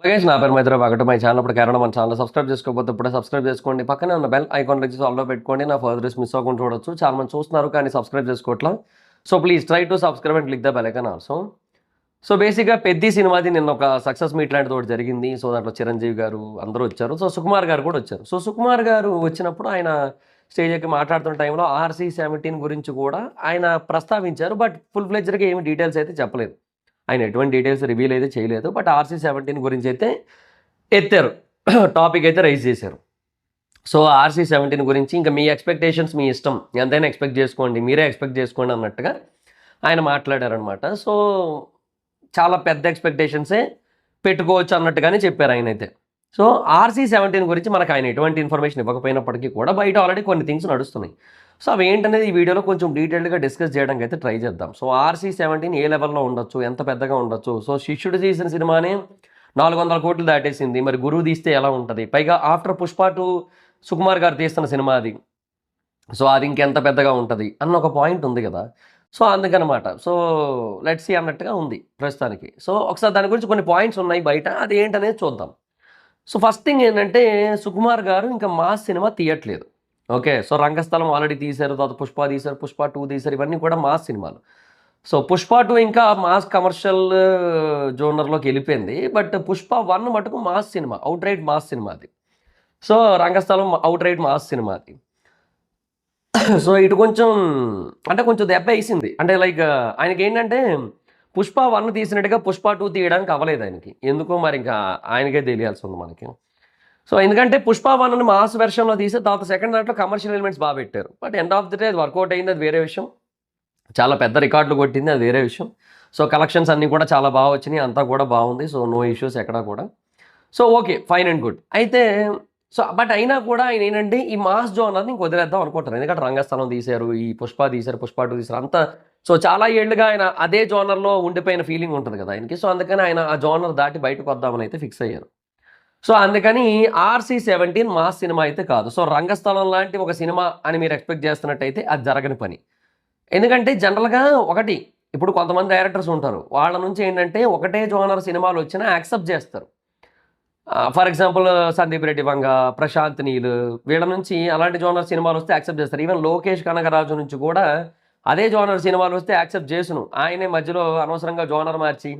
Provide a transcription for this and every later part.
Guys నా పేరు మైత్రి welcome to my channel. ఇప్పుడు కారణం మన ఛానల్ సబ్స్క్రైబ్ చేసుకోకపోతే ఇప్పుడే సబ్స్క్రైబ్ చేసుకోండి. పక్కనే ఉన్న బెల్ ఐకాన్ క్లిక్ చేసి ఆల్లో పెట్టుకోండి. నా ఫర్దర్స్ మిస్ అవ్వకుండా చూడొచ్చు. చాలా మంది చూస్తున్నారు కానీ సబ్స్క్రైబ్ చేసుకోవట్లా. So please try to subscribe and click the bell icon also. So బేసిక్గా పెద్ది సినిమాది నిన్న ఒక సక్సెస్ మీట్ లాంటిది ఒకటి జరిగింది. సో దాంట్లో చిరంజీవి గారు అందరూ వచ్చారు. సో సుకుమార్ గారు కూడా వచ్చారు. సో సుకుమార్ గారు వచ్చినప్పుడు ఆయన స్టేజ్ ఎక్కి మాట్లాడుతున్న టైంలో RC-17 గురించి కూడా ఆయన ప్రస్తావించారు. బట్ ఫుల్ ఫ్లెడ్జ్డ్గా ఏమి డీటెయిల్స్ అయితే చెప్పలేదు. ఆయన ఎటువంటి డీటెయిల్స్ రివీల్ అయితే చేయలేదు. బట్ RC-17 గురించి అయితే ఎత్తారు, టాపిక్ అయితే రైజ్ చేశారు. సో RC-17 గురించి ఇంకా మీ ఎక్స్పెక్టేషన్స్ మీ ఇష్టం, ఎంతైనా ఎక్స్పెక్ట్ చేసుకోండి, మీరే ఎక్స్పెక్ట్ చేసుకోండి అన్నట్టుగా ఆయన మాట్లాడారనమాట. సో చాలా పెద్ద ఎక్స్పెక్టేషన్సే పెట్టుకోవచ్చు అన్నట్టుగానే చెప్పారు ఆయన అయితే. సో RC-17 గురించి మనకు ఆయన ఎటువంటి ఇన్ఫర్మేషన్ ఇవ్వకపోయినప్పటికీ కూడా బయట ఆల్రెడీ కొన్ని థింగ్స్ నడుస్తున్నాయి. సో అవి ఏంటనేది ఈ వీడియోలో కొంచెం డీటెయిల్డ్గా డిస్కస్ చేయడానికి అయితే ట్రై చేద్దాం. సో RC-17 ఏ లెవెల్లో ఉండొచ్చు, ఎంత పెద్దగా ఉండొచ్చు. సో శిష్యుడు చేసిన సినిమానే 400 కోట్లు దాటేసింది. మరి గురువు తీస్తే ఎలా ఉంటుంది? పైగా ఆఫ్టర్ పుష్ప 2 సుకుమార్ గారు తీస్తున్న సినిమా అది. సో అది ఇంకెంత పెద్దగా ఉంటుంది అన్న ఒక పాయింట్ ఉంది కదా. సో అందుకనమాట. సో లెట్స్ సీ అన్నట్టుగా ఉంది ప్రస్తుతానికి. సో ఒకసారి దాని గురించి కొన్ని పాయింట్స్ ఉన్నాయి బయట, అది ఏంటనేది చూద్దాం. సో ఫస్ట్ థింగ్ ఏంటంటే సుకుమార్ గారు ఇంకా మాస్ సినిమా తీయట్లేదు. ఓకే, సో రంగస్థలం ఆల్రెడీ తీశారు, తర్వాత పుష్ప తీశారు, పుష్ప 2 తీశారు, ఇవన్నీ కూడా మాస్ సినిమాలు. సో పుష్ప 2 ఇంకా మాస్ కమర్షియల్ జోనర్లోకి వెళ్ళిపోయింది. బట్ పుష్ప 1 మటుకు mass cinema, out right mass cinema అది. సో రంగస్థలం అవుట్ రైట్ మాస్ సినిమా అది. సో ఇటు కొంచెం అంటే కొంచెం దెబ్బ వేసింది. అంటే లైక్ ఆయనకి ఏంటంటే పుష్ప 1 తీసినట్టుగా పుష్ప 2 తీయడానికి అవ్వలేదు ఆయనకి. ఎందుకో మరి ఇంకా ఆయనకే తెలియాల్సి ఉంది మనకి. సో ఎందుకంటే పుష్ప 1ని మాస్ వెర్షన్లో తీసి తర్వాత సెకండ్ దాంట్లో కమర్షియల్ ఎలిమెంట్స్ బాగా పెట్టారు. But end of the day అది వర్కౌట్ అయింది, అది వేరే విషయం. చాలా పెద్ద రికార్డులు కొట్టింది, అది వేరే విషయం. సో కలెక్షన్స్ అన్నీ కూడా చాలా బాగా వచ్చినాయి, అంతా కూడా బాగుంది. సో నో ఇష్యూస్ ఎక్కడా కూడా. So okay, fine and good. అయితే సో బట్ అయినా కూడా ఆయన ఏంటంటే ఈ మాస్ జోనర్ని ఇంక వదిలేద్దాం అనుకుంటారు. ఎందుకంటే రంగస్థలం తీశారు, ఈ పుష్ప తీశారు, పుష్ప 2 తీశారు, అంతా. సో చాలా ఏళ్ళుగా ఆయన అదే జోనర్లో ఉండిపోయిన ఫీలింగ్ ఉంటుంది కదా ఆయనకి. సో అందుకని ఆయన ఆ జోనర్ దాటి బయటకు వద్దామని అయితే ఫిక్స్ అయ్యారు. సో అందుకని RC-17 మాస్ సినిమా అయితే కాదు. సో రంగస్థలం లాంటి ఒక సినిమా అని మీరు ఎక్స్పెక్ట్ చేస్తున్నట్టయితే అది జరగని పని. ఎందుకంటే జనరల్గా ఒకటి, ఇప్పుడు కొంతమంది డైరెక్టర్స్ ఉంటారు, వాళ్ళ నుంచి ఏంటంటే ఒకటే జోనర్ సినిమాలు వచ్చినా యాక్సెప్ట్ చేస్తారు. ఫర్ ఎగ్జాంపుల్ సందీప్ రెడ్డి వంగ, ప్రశాంత్ నీల్, వీళ్ళ నుంచి అలాంటి జోనర్ సినిమాలు వస్తే యాక్సెప్ట్ చేస్తారు. ఈవెన్ లోకేష్ కనగరాజు నుంచి కూడా అదే జోనర్ సినిమాలు వస్తే యాక్సెప్ట్ చేసును. ఆయనే మధ్యలో అనవసరంగా జోనర్ మార్చి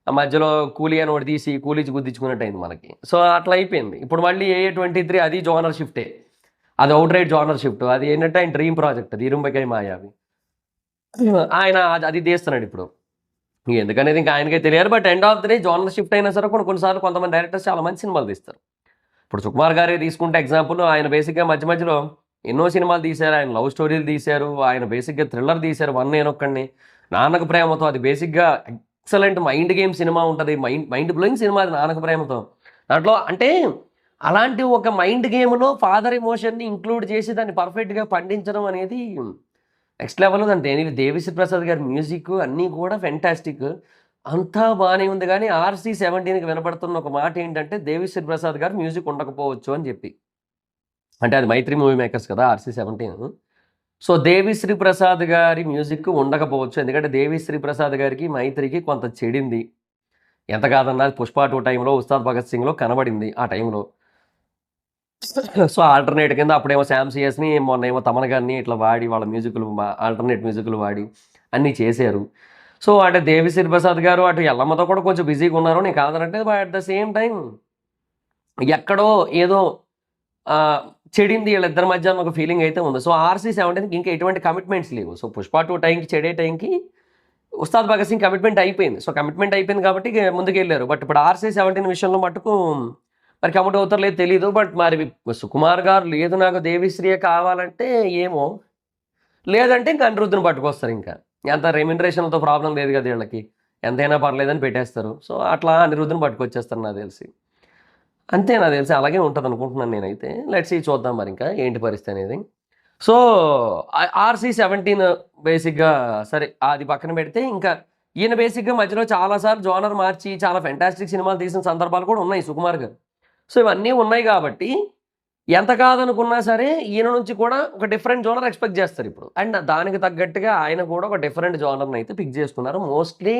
మధ్యలో కూలీ అని ఒకటి తీసి కూలీచి గుద్దించుకున్నట్టు అయింది మనకి. సో అట్లా అయిపోయింది. ఇప్పుడు మళ్ళీ AA-23 అది జోనర్ షిఫ్టే, అది అవుట్ రైట్ జోనర్ షిఫ్ట్. అది ఏంటంటే ఆయన డ్రీమ్ ప్రాజెక్ట్, అది ఇరుంబకై మాయావి. ఆయన అది తీస్తున్నాడు ఇప్పుడు. ఎందుకనేది ఇంకా ఆయనకే తెలియాలి. But end of the day genre shift అయినా సరే కొన్నిసార్లు కొంతమంది డైరెక్టర్స్ చాలా మంచి సినిమాలు తీస్తారు. ఇప్పుడు సుకుమార్ గారే తీసుకుంటే ఎగ్జాంపుల్, ఆయన బేసిక్గా మధ్య మధ్యలో ఎన్నో సినిమాలు తీశారు. ఆయన లవ్ స్టోరీలు తీశారు, ఆయన బేసిక్గా థ్రిల్లర్ తీశారు, 1 నేనొక్కడిని, నాన్నకు ప్రేమతో. అది బేసిక్గా ఎక్సలెంట్ మైండ్ గేమ్ సినిమా ఉంటుంది, మైండ్ బ్లోయింగ్ సినిమా అది, నాన్నకు ప్రేమతో. దాంట్లో అంటే అలాంటి ఒక మైండ్ గేమ్లో ఫాదర్ ఎమోషన్ని ఇంక్లూడ్ చేసి దాన్ని పర్ఫెక్ట్గా పండించడం అనేది నెక్స్ట్ లెవెల్. దాని దేవిశ్రీ ప్రసాద్ గారి మ్యూజిక్ అన్నీ కూడా ఫెంటాస్టిక్, అంతా బాగానే ఉంది. కానీ RC-17కి వినపడుతున్న ఒక మాట ఏంటంటే దేవిశ్రీ ప్రసాద్ గారు మ్యూజిక్ ఉండకపోవచ్చు అని చెప్పి. అంటే అది మైత్రి మూవీ మేకర్స్ కదా RC-17. సో దేవిశ్రీ ప్రసాద్ గారి మ్యూజిక్ ఉండకపోవచ్చు, ఎందుకంటే దేవిశ్రీ ప్రసాద్ గారికి మైత్రికి కొంత చెడింది. ఎంత కాదన్నా పుష్ప 2 టైంలో ఉస్తాద్ భగత్ సింగ్లో కనబడింది ఆ టైంలో. సో ఆల్టర్నేట్ కింద అప్పుడేమో శామ్సియస్ని, మొన్నేమో తమన్ గారిని ఇట్లా వాడి వాళ్ళ మ్యూజిక్లు ఆల్టర్నేట్ మ్యూజిక్లు వాడి అన్నీ చేశారు. సో అంటే దేవిశ్రీ ప్రసాద్ గారు అటు ఎల్లమ్మతో కూడా కొంచెం బిజీగా ఉన్నారు, నేను కాదనంటే. But at the same time ఎక్కడో ఏదో చెడింది వీళ్ళిద్దరి మధ్య ఒక ఫీలింగ్ అయితే ఉంది. సో RC-17కి ఇంకా ఎటువంటి కమిట్మెంట్స్ లేవు. సో పుష్ప 2 టైంకి చెడే టైంకి ఉస్తాద్ భగత్ సింగ్ కమిట్మెంట్ అయిపోయింది. సో కమిట్మెంట్ అయిపోయింది కాబట్టి ముందుకెళ్ళారు. బట్ ఇప్పుడు RC-17 విషయంలో మటుకు మరి కమిట్ అవుతారు లేదు తెలీదు. బట్ మరి సుకుమార్ గారు లేదు నాకు దేవిశ్రీయే కావాలంటే ఏమో, లేదంటే ఇంకా అనిరుద్ధ్ని పట్టుకొస్తారు. ఇంకా ఎంత రెమ్యునరేషన్తో ప్రాబ్లం లేదు కదా వీళ్ళకి, ఎంతైనా పర్లేదని పెట్టేస్తారు. సో అట్లా అనిరుద్ధ్ని పట్టుకొచ్చేస్తారు నాకు తెలిసి. అంతే నాకు తెలిసి అలాగే ఉంటుంది అనుకుంటున్నాను నేనైతే. లెట్స్ సీ, చూద్దాం మరి ఇంకా ఏంటి పరిస్థితి అనేది. సో RC-17 బేసిక్గా సరే అది పక్కన పెడితే, ఇంకా ఈయన బేసిక్గా మధ్యలో చాలాసార్లు జోనర్ మార్చి చాలా ఫెంటాస్టిక్ సినిమాలు తీసిన సందర్భాలు కూడా ఉన్నాయి సుకుమార్ గారు. సో ఇవన్నీ ఉన్నాయి కాబట్టి ఎంత కాదనుకున్నా సరే ఈయన నుంచి కూడా ఒక డిఫరెంట్ జోనర్ ఎక్స్పెక్ట్ చేస్తారు ఇప్పుడు. అండ్ దానికి తగ్గట్టుగా ఆయన కూడా ఒక డిఫరెంట్ జోనర్ని అయితే పిక్ చేసుకున్నారు. మోస్ట్లీ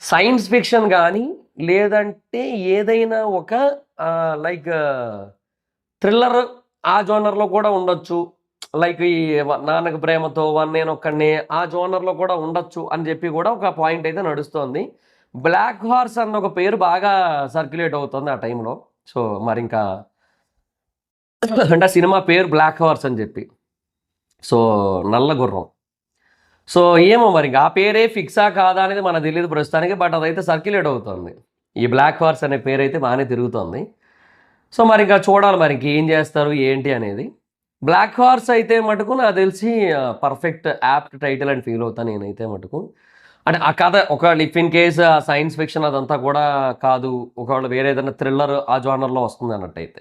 సైన్స్ ఫిక్షన్ గానీ, లేదంటే ఏదైనా ఒక లైక్ థ్రిల్లర్ ఆ జోనర్‌లో కూడా ఉండొచ్చు. లైక్ ఈ 'నాన్నకు ప్రేమతో', 'వన్ నేనొక్కడినే' ఆ జోనర్‌లో కూడా ఉండొచ్చు అని జెప్పి గూడా ఒక పాయింట్ అయితే నడుస్తోంది. 'బ్లాక్ హార్స్' అన్న ఒక పేరు బాగా సర్క్యులేట్ అవుతుంది ఆ టైంలో. సో, మరింకా అంటే ఆ సినిమా పేరు 'బ్లాక్ హార్స్' అని జెప్పి. సో, నల్ల గుర్రం. సో, ఏమో మరింక ఆ పేరే ఫిక్సా కాదా అనేది మనకు తెలీదు ప్రస్తుతానికి. బట్ అదైతే సర్క్యులేట్ అవుతోంది. ఈ 'బ్లాక్ హార్స్' అనే పేరైతే బానే తిరుగుతోంది. సో, మరింక చూడాలి మరింక ఏం జేస్తారు, ఏంటి అనేది. 'బ్లాక్ హార్స్' అయితే మటుకు నాకు తెలిసి పర్ఫెక్ట్ యాప్ట్ టైటిల్ అని ఫీల్ అవుతా నేనైతే మటుకు. అంటే ఆ కథ ఒకవేళ ఇఫ్ ఇన్ కేస్ ఆ సైన్స్ ఫిక్షన్ అదంతా కూడా కాదు. ఒకవేళ వేరే ఏదైనా థ్రిల్లర్ ఆ జోనర్‌లో వస్తుందన్నట్టయితే.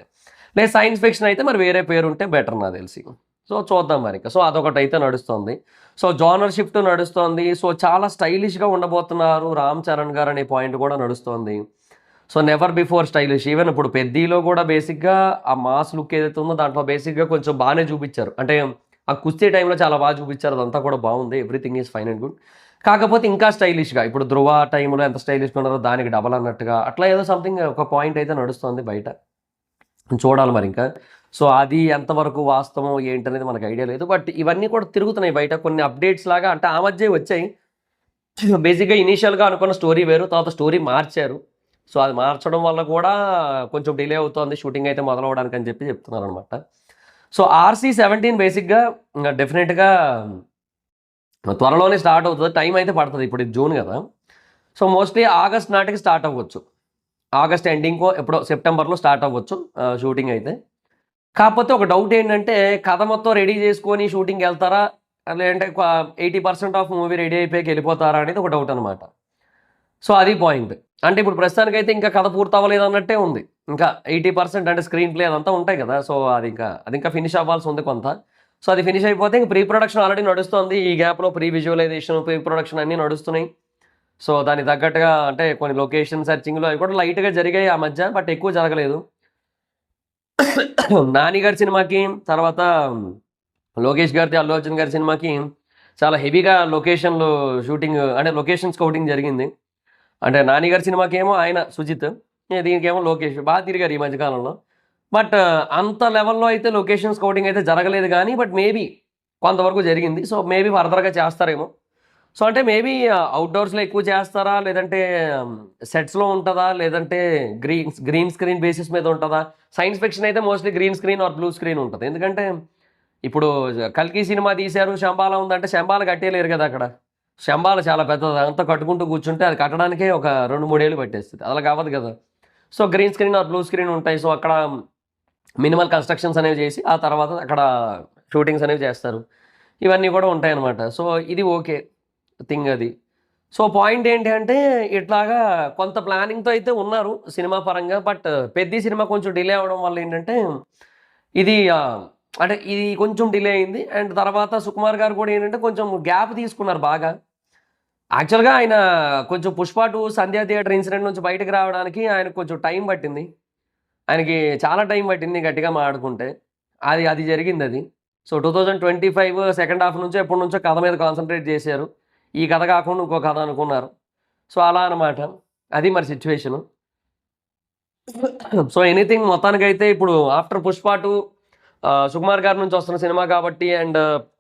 లేదు సైన్స్ ఫిక్షన్ అయితే మరి వేరే పేరుంటే బెటర్ నాకు తెలిసి. సో, చూద్దాం మరింక. సో, అదొకటైతే నడుస్తోంది. సో, జోనర్ షిఫ్ట్ నడుస్తోంది. సో, చాలా స్టైలిష్‌గా ఉండబోతున్నారు 'రామ్ చరణ్' గారు అనే పాయింట్ కూడా నడుస్తోంది. So, never before stylish. Even ఇప్పుడు 'పెద్దిలో' కూడా బేసిక్‌గా ఆ మాస్ లుక్ ఏదైతే ఉందో దాంట్లో బేసిక్‌గా కొంచెం బానే చూపిచ్చారు. అంటే ఆ కుస్తీ టైంలో చాలా బాగా చూపిచ్చారు. అదంతా కూడా బావుంది. Everything is fine and good. కాకపోతే ఇంకా స్టైలిష్‌గా ఇప్పుడు 'ధ్రువ' టైంలో ఎంత స్టైలిష్‌గా ఉన్నారో దానికి డబల్ అన్నట్టుగా అట్లా ఏదో సంథింగ్ ఒక పాయింట్ అయితే నడుస్తోంది బయట. చూడాలి మరింక. సో, అది ఎంతవరకు వాస్తవం ఏంటనేది మనకు ఐడియా లేదు. బట్ ఇవన్నీ కూడా తిరుగుతున్నాయి బయట. కొన్ని అప్డేట్స్ లాగా అంటే ఆ మధ్యే వచ్చాయి. బేసిక్‌గా ఇనీషియల్‌గా అనుకున్న స్టోరీ వేరు. తర్వాత స్టోరీ మార్చారు. సో, అది మార్చడం వల్ల కూడా కొంచెం డిలే అవుతోంది. షూటింగ్ అయితే మొదలవ్వడానికి అని చెప్పి చెప్తున్నారనమాట. సో, 'ఆర్‌సీ-17' బేసిక్‌గా డెఫినిట్‌గా త్వరలోనే స్టార్ట్ అవుతది. టైం అయితే పడతది. ఇప్పుడు ఇది జూన్ గదా! సో, మోస్ట్‌లీ ఆగస్ట్ నాటికి స్టార్ట్ అవ్వచ్చు. ఆగస్ట్ ఎండింగ్‌కో ఎప్పుడో సెప్టెంబర్‌లో స్టార్ట్ అవ్వచ్చు షూటింగ్ అయితే. కాకపోతే ఒక డౌట్ ఏంటంటే కథ మొత్తం రెడీ చేసుకొని షూటింగ్‌కెళ్తారా? లేదంటే 80% ఆఫ్ మూవీ రెడీ అయిపోయాక ఎళ్ళిపోతారా అనేది ఒక డౌట్ అనమాట. సో, అది పాయింట్. అంటే ఇప్పుడు ప్రస్తుతానికైతే ఇంకా కథ పూర్తవ్వలేదన్నట్టే ఉంది. ఇంకా 80% అంటే స్క్రీన్ ప్లే అదంతా ఉంటాయి కదా! సో, అది ఇంకా ఫినిష్ అవ్వాల్సి ఉంది కొంత. సో, అది ఫినిష్ అయిపోతే ఇంక ప్రీ ప్రొడక్షన్ ఆల్రెడీ నడుస్తోంది. ఈ గ్యాప్‌లో ప్రీ విజువలైజేషన్, ప్రీ ప్రొడక్షన్ అన్నీ నడుస్తున్నాయి. సో, దానికి తగ్గట్టుగా అంటే కొన్ని లొకేషన్ సెర్చింగ్‌లు అవి కూడా లైట్‌గా జరిగాయి ఆ మధ్య. బట్ ఎక్కువ జరగలేదు. 'నాని' గారి సినిమాకి, తర్వాత లోకేష్ గారిది, అల్లు అర్జున్ గారి సినిమాకి చాలా హెవీగా లొకేషన్‌లు షూటింగ్ అంటే లొకేషన్ స్కౌటింగ్ జరిగింది. అంటే 'నాని' గారి సినిమాకేమో ఆయన 'సుజిత్', దీనికేమో లోకేష్. బాగా తిరిగారు ఈ మధ్య కాలంలో. బట్ అంత లెవెల్‌లో అయితే లొకేషన్ స్కౌటింగ్ అయితే జరగలేదు గానీ, బట్ మేబీ కొంతవరకు జరిగింది. సో, మేబీ ఫర్దర్‌గా చేస్తారేమో. సో, అంటే మేబీ అవుట్‌డోర్స్‌లో ఎక్కువ చేస్తారా? లేదంటే సెట్స్‌లో ఉంటదా? లేదంటే గ్రీన్ స్క్రీన్ బేసిస్ మీద ఉంటదా? సైన్స్ ఫిక్షన్ అయితే mostly green screen or blue screen ఉంటది. ఎందుకంటే ఇప్పుడు 'కల్కి' సినిమా తీశారు. 'శంబాల' ఉందంటే 'శంబాల' కట్టేయలేరు కదా అక్కడ. 'శంబాల' చాలా పెద్దది. అదంతా కట్టుకుంటూ కూర్చుంటే అది కట్టడానికే ఒక 2, 3 ఏళ్ళు పట్టేస్తది. అలాగ అవ్వదు కదా! So, green screen or blue screen ఉంటాయి. సో, అక్కడ మినిమల్ కన్‌స్ట్రక్షన్స్ అనేవి చేసి, ఆ తర్వాత అక్కడ షూటింగ్స్ అనేవి చేస్తారు. ఇవన్నీ కూడా ఉంటాయన్నమాట. సో, ఇది ఓకే. థింగ్ అది. సో, పాయింట్ ఏంటి అంటే ఇట్లాగా కొంత ప్లానింగ్‌తో అయితే ఉన్నారు సినిమా పరంగా. బట్ 'పెద్ది' సినిమా కొంచెం డిలే అవ్వడం వల్ల ఏంటంటే ఇది అంటే ఇది కొంచెం డిలే అయింది. అండ్ తర్వాత సుకుమార్ గారు కూడా ఏంటంటే కొంచెం గ్యాప్ తీసుకున్నారు బాగా. యాక్చువల్‌గా ఆయన కొంచెం 'పుష్ప 2' సంధ్య థియేటర్ ఇన్సిడెంట్ నుంచి బయటకి రావడానికి ఆయనకు కొంచెం టైం పట్టింది. ఆయనకి చాలా టైం పట్టింది గట్టిగా మాట్లాడుకుంటే. అది అది జరిగిందది. సో, 2025 సెకండ్ హాఫ్ నుంచో ఎప్పటినుంచో కథ మీద కాన్సంట్రేట్ చేశారు. ఈ కథ కాకుండా ఇంకో కథ అనుకున్నారు. సో, అలా అనమాట. అది మరి సిట్యుయేషను. సో, ఎనీథింగ్ మొత్తానికైతే ఇప్పుడు ఆఫ్టర్ 'పుష్ప 2' సుకుమార్ గారి నుంచి వస్తున్న సినిమా కాబట్టి అండ్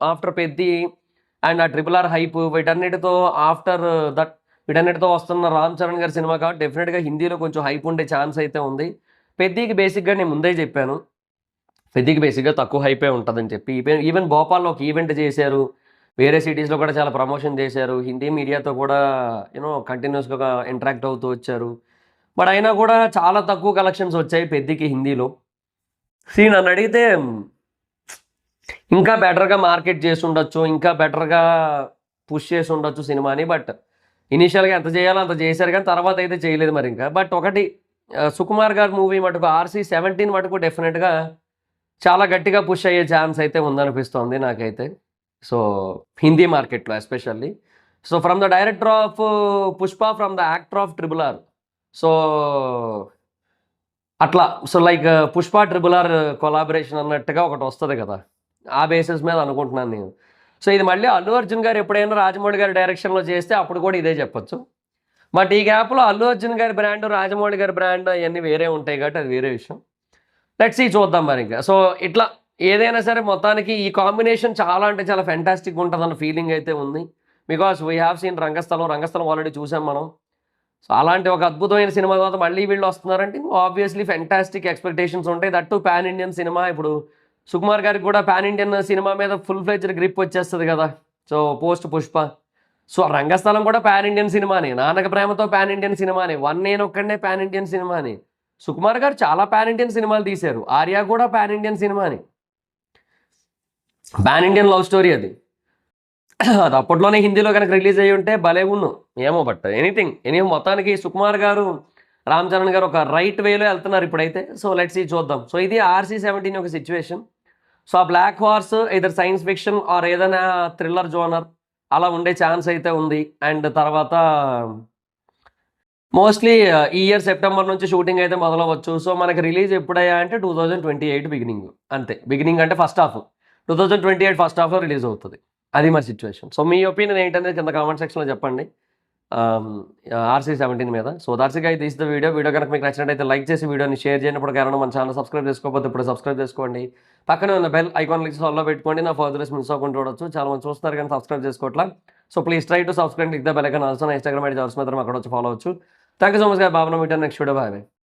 ఆఫ్టర్ 'పెద్ది' అండ్ ఆ 'ట్రిపుల్ ఆర్' హైప్ వీటన్నిటితో ఆఫ్టర్ దట్ వీటన్నిటితో వస్తున్న 'రామ్ చరణ్' గారి సినిమా కాబట్టి డెఫినిట్‌గా హిందీలో కొంచెం హైప్ ఉండే ఛాన్స్ అయితే ఉంది. 'పెద్ది'కి బేసిక్‌గా నేను ముందే చెప్పాను. 'పెద్ది'కి బేసిక్‌గా తక్కువ హైపే ఉంటదని చెప్పి. ఈవెన్ భోపాల్‌లో ఒక ఈవెంట్ చేశారు. వేరే సిటీస్‌లో కూడా చాలా ప్రమోషన్ చేశారు. హిందీ మీడియాతో కూడా కంటిన్యూయస్‌గా ఇంటరాక్ట్ అవుతూ వచ్చారు. బట్ అయినా కూడా చాలా తక్కువ కలెక్షన్స్ వచ్చాయి 'పెద్ది'కి హిందీలో. నన్నడిగితే ఇంకా బెటర్‌గా మార్కెట్ చేసుండొచ్చు. ఇంకా బెటర్‌గా పుష్ చేసుండొచ్చు సినిమాని. బట్ ఇనీషియల్‌గా ఎంత చేయాలో అంత చేశారు గానీ తర్వాత అయితే చేయలేదు మరింక. బట్ ఒకటి సుకుమార్ గారి మూవీ మటుకు 'ఆర్‌సీ-17' మటుకు డెఫినిట్‌గా చాలా గట్టిగా పుష్ అయ్యే ఛాన్స్ అయితే ఉందనిపిస్తోంది నాకైతే. సో, హిందీ మార్కెట్‌లో especially. So, from the director of 'Pushpa', from the actor of 'triple R'. So, అట్లా. So, like 'Pushpa' 'triple R' collaboration అన్నట్టుగా ఒకటొస్తది కదా! ఆ బేసిస్ మీద అనుకుంటున్నాను నేను. సో, ఇది మళ్ళీ అల్లు అర్జున్ గారు ఎప్పుడైనా రాజమౌళి గారి డైరెక్షన్‌లో చేస్తే అప్పుడు కూడా ఇదే చెప్పొచ్చు. బట్ ఈ గ్యాప్లో అల్లు అర్జున్ గారి బ్రాండ్, రాజమౌళి గారి బ్రాండ్ అవన్నీ వేరే ఉంటాయి కాబట్టి అది వేరే విషయం. లెట్స్ సీ చూద్దాం మరి ఇంకా. సో ఇట్లా ఏదైనా సరే మొత్తానికి ఈ కాంబినేషన్ చాలా అంటే చాలా ఫెంటాస్టిక్ ఉంటుందన్న ఫీలింగ్ అయితే ఉంది. Because we have seen Rangasthalam already చూసాం మనం. సో అలాంటి ఒక అద్భుతమైన సినిమా తర్వాత మళ్ళీ వీళ్ళు వస్తున్నారంటే ఆబ్వియస్లీ ఫెంటాస్టిక్ ఎక్స్పెక్టేషన్స్ ఉంటాయి. That to pan Indian cinema. ఇప్పుడు సుకుమార్ గారికి కూడా పాన్ ఇండియన్ సినిమా మీద ఫుల్ ఫ్లెడ్జ్డ్ గ్రిప్ వచ్చేస్తుంది కదా. So post Pushpa. సో రంగస్థలం కూడా పాన్ ఇండియన్ సినిమాని, నాన్నక ప్రేమతో పాన్ ఇండియన్ సినిమాని, వన్ నేను ఒక్కడనే పాన్ ఇండియన్ సినిమాని. సుకుమార్ గారు చాలా పాన్ ఇండియన్ సినిమాలు తీశారు. ఆర్య కూడా పాన్ ఇండియన్ సినిమాని, పాన్ ఇండియన్ లవ్ స్టోరీ అది. అది అప్పట్లోనే హిందీలో కనుక రిలీజ్ అయ్యి ఉంటే భలే ఉన్ను ఏమో. బట్ ఎనీ మొత్తానికి సుకుమార్ గారు, రామ్ చరణ్ గారు ఒక రైట్ వేలో వెళ్తున్నారు ఇప్పుడైతే. సో లెట్స్ సీ చూద్దాం. సో ఇది RC-17 ఒక సిచ్యువేషన్. సో ఆ బ్లాక్ హార్స్ ఇదర్ సైన్స్ ఫిక్షన్ ఆర్ ఏదైనా థ్రిల్లర్ జోనర్ అలా ఉండే ఛాన్స్ అయితే ఉంది. అండ్ తర్వాత మోస్ట్లీ ఈ ఇయర్ సెప్టెంబర్ నుంచి షూటింగ్ అయితే మొదలవచ్చు. సో మనకి రిలీజ్ ఎప్పుడయ్యా అంటే 2028 బిగినింగ్, అంతే. బిగినింగ్ అంటే ఫస్ట్ హాఫ్ 2028 ఫస్ట్ హాఫ్లో రిలీజ్ అవుతుంది. అది మరి సిచ్యువేషన్. సో మీ ఒపీనియన్ ఏంటనేది కింద కామెంట్ సెక్షన్లో చెప్పండి RC-17 మీద. So that's guys, this the video కనుక మీకు నచ్చినట్టయితే లైక్ చేసి వీడియోని షేర్ చేయనప్పుడు కారణం మన ఛానల్ సబ్స్క్రైబ్ చేసుకోకపోతే ఇప్పుడు సబ్స్క్రైబ్ చేసుకోండి. పక్కనే ఉన్న బెల్ ఐకాన్ క్లిక్ ఆల్లో పెట్టుకోండి. నా ఫర్దర్ మిస్ అవ్వకుండా చూడొచ్చు. చాలా మంది చూస్తున్నారు కానీ సబ్స్క్రైబ్ చేసుకోవట్లా. So please try to subscribe, click the bell icon also. నా ఇన్స్టాగ్రామ్ ఐడి మాత్రం అక్కడ వచ్చి ఫాలో అవచ్చు. Thank you so much. బాబు మీటర్ నెక్స్ట్ వీడియో. బాయ్.